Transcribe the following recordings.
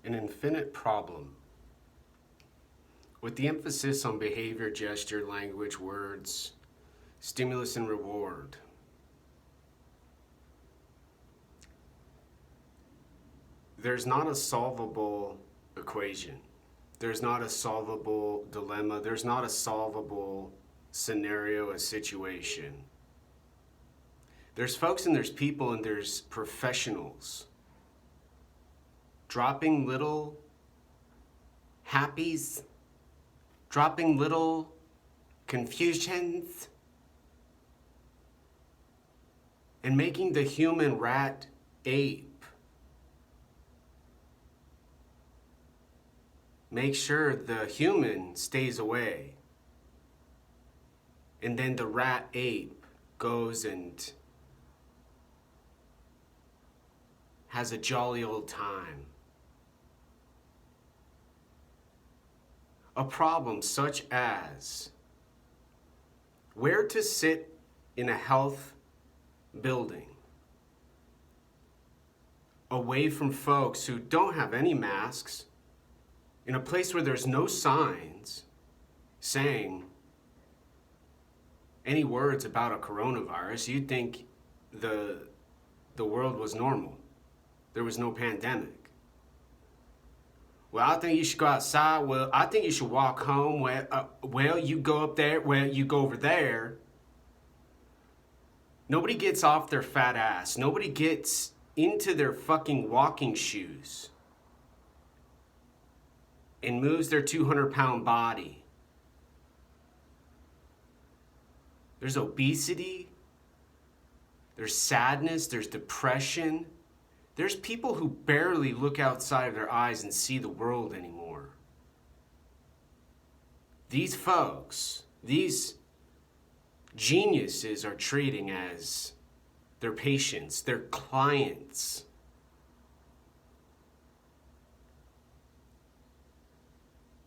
an infinite problem. With the emphasis on behavior, gesture, language, words, stimulus, and reward, there's not a solvable equation. There's not a solvable dilemma. There's not a solvable scenario, a situation. There's folks and there's people and there's professionals dropping little happies, dropping little confusions, and making the human rat ape make sure the human stays away. And then the rat ape goes and has a jolly old time. A problem such as where to sit in a health building away from folks who don't have any masks, in a place where there's no signs saying any words about a coronavirus. You'd think the world was normal. There was no pandemic. Well, I think you should go outside. Well, I think you should walk home. Well, you go up there. Well, you go over there. Nobody gets off their fat ass. Nobody gets into their fucking walking shoes and moves their 200-pound body. There's obesity. There's sadness. There's depression. There's people who barely look outside of their eyes and see the world anymore. These folks, these geniuses are treating as their patients, their clients.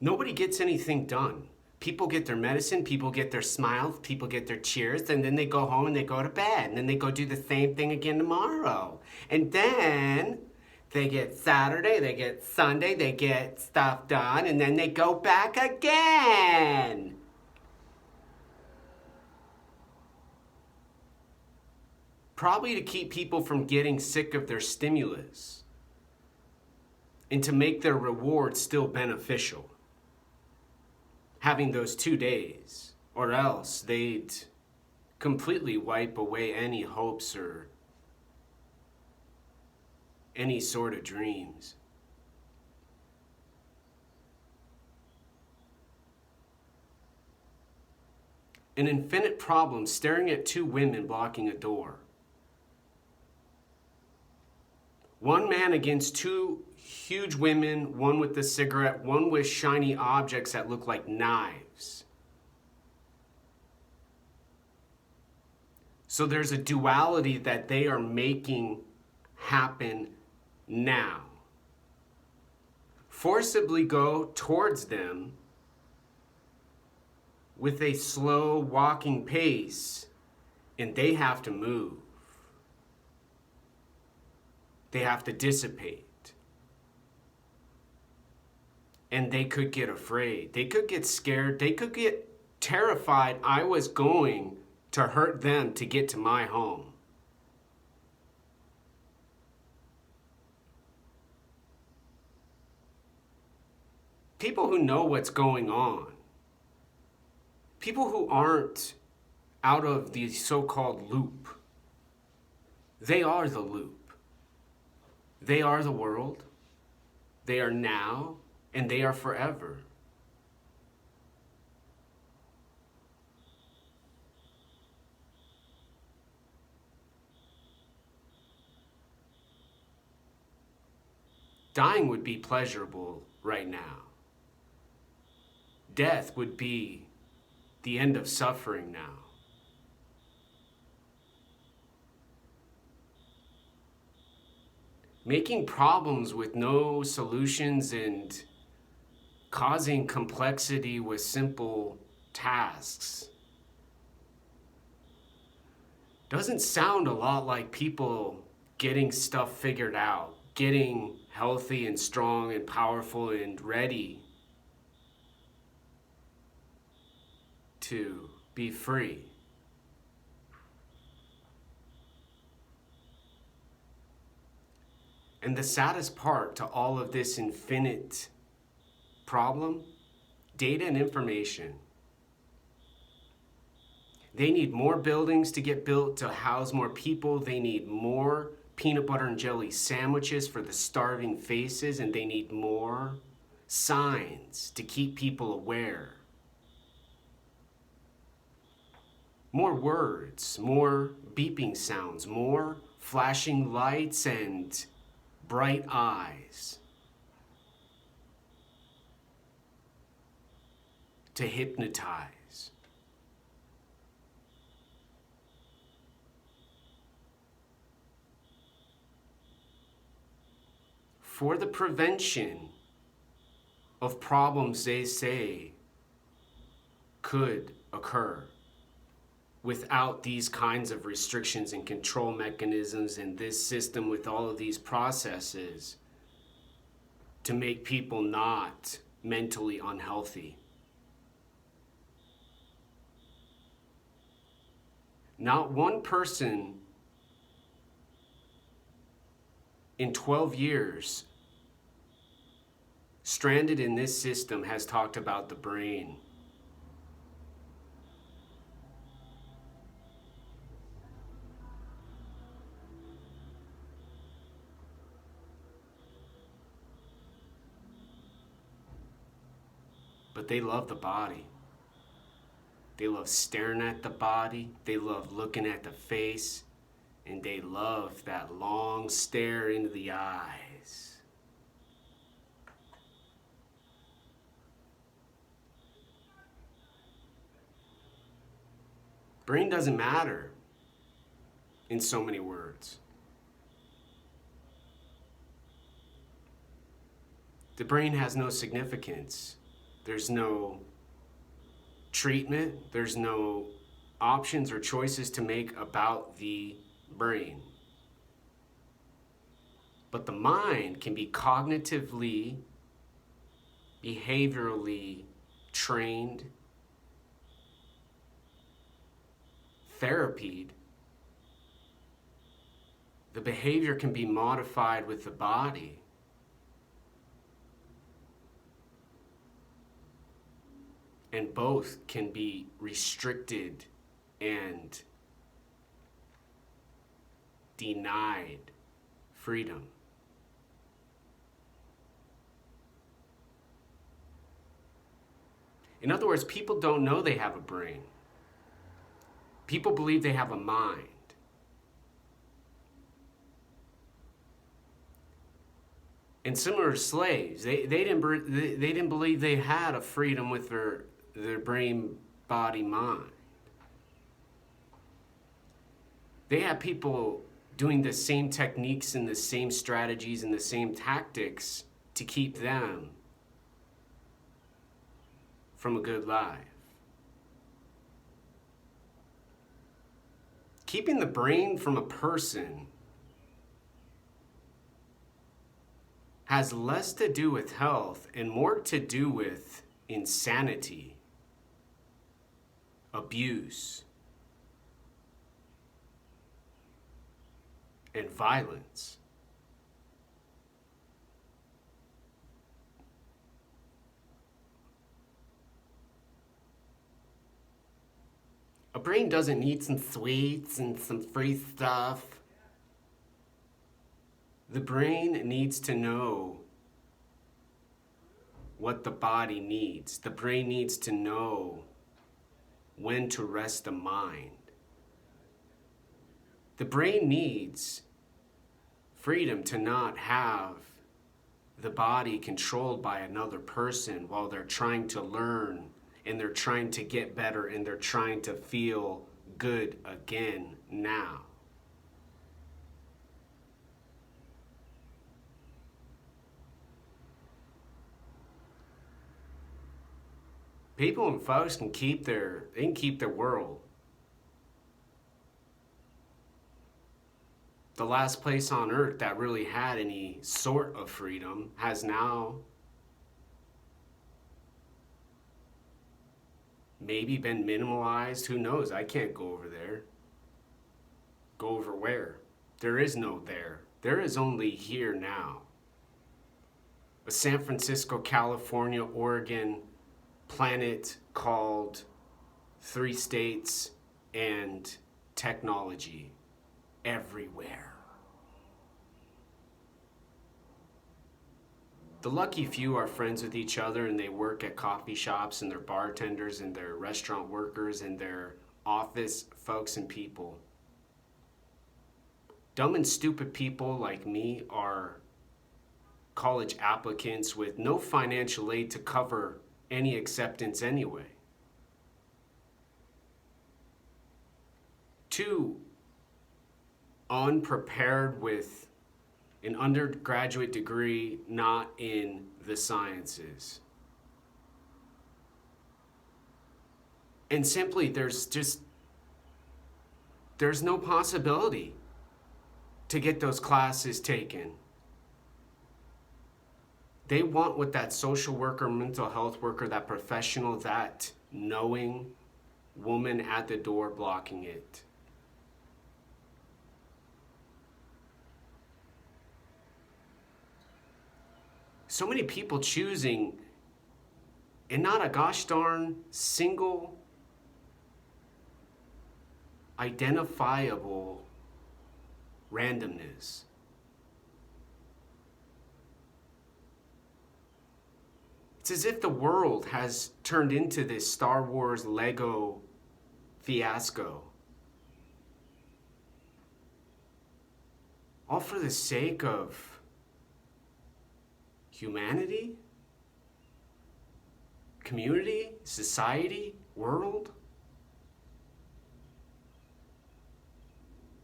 Nobody gets anything done. People get their medicine, people get their smiles, people get their cheers, and then they go home and they go to bed, and then they go do the same thing again tomorrow. And then they get Saturday, they get Sunday, they get stuff done, and then they go back again. Probably to keep people from getting sick of their stimulus and to make their reward still beneficial. Having those 2 days, or else they'd completely wipe away any hopes or any sort of dreams. An infinite problem staring at two women blocking a door. One man against two huge women, one with a cigarette, one with shiny objects that look like knives. So there's a duality that they are making happen now. Forcibly go towards them with a slow walking pace, and they have to move. They have to dissipate. And they could get afraid. They could get scared. They could get terrified I was going to hurt them to get to my home. People who know what's going on. People who aren't out of the so-called loop. They are the loop. They are the world. They are now, and they are forever. Dying would be pleasurable right now. Death would be the end of suffering now. Making problems with no solutions and causing complexity with simple tasks doesn't sound a lot like people getting stuff figured out, getting healthy and strong and powerful and ready to be free. And the saddest part to all of this infinite problem, data and information. They need more buildings to get built to house more people. They need more peanut butter and jelly sandwiches for the starving faces, and they need more signs to keep people aware. More words, more beeping sounds, more flashing lights and bright eyes to hypnotize. For the prevention of problems they say could occur without these kinds of restrictions and control mechanisms and this system with all of these processes to make people not mentally unhealthy. Not one person in 12 years stranded in this system has talked about the brain. But they love the body. They love staring at the body. They love looking at the face. And they love that long stare into the eyes. Brain doesn't matter in so many words. The brain has no significance. There's no treatment. There's no options or choices to make about the brain. But the mind can be cognitively, behaviorally trained, therapied. The behavior can be modified with the body. And both can be restricted and denied freedom. In other words, people don't know they have a brain. People believe they have a mind. And similar to slaves, they didn't believe they had a freedom with their brain, body, mind. They had people doing the same techniques and the same strategies and the same tactics to keep them from a good life. Keeping the brain from a person has less to do with health and more to do with insanity, abuse, and violence. A brain doesn't need some sweets and some free stuff. The brain needs to know what the body needs. The brain needs to know when to rest the mind. The brain needs freedom to not have the body controlled by another person while they're trying to learn and they're trying to get better and they're trying to feel good again now. People and folks can keep their world. the last place on earth that really had any sort of freedom has now maybe been minimalized. Who knows? I can't go over there. Go over where? There is no there. There is only here now. A San Francisco, California, Oregon planet called 3 states and technology everywhere. The lucky few are friends with each other and they work at coffee shops and they're bartenders and they're restaurant workers and they're office folks and people. Dumb and stupid people like me are college applicants with no financial aid to cover any acceptance anyway. 2, unprepared with an undergraduate degree not in the sciences. And simply there's no possibility to get those classes taken. They want what that social worker, mental health worker, that professional, that knowing woman at the door blocking it. So many people choosing and not a gosh darn single identifiable randomness. It's as if the world has turned into this Star Wars Lego fiasco. All for the sake of humanity, community, society, world.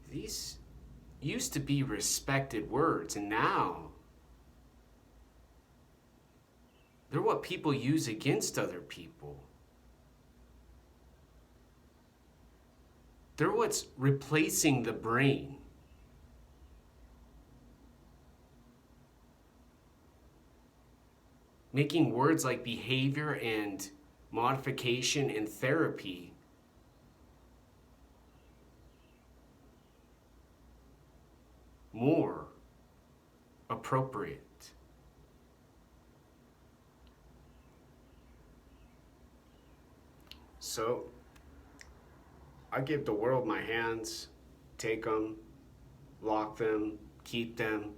These used to be respected words, and now they're what people use against other people. They're what's replacing the brain. Making words like behavior and modification and therapy more appropriate. So, I give the world my hands, take them, lock them, keep them.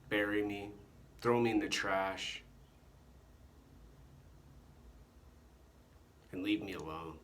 Bury me, throw me in the trash, and leave me alone.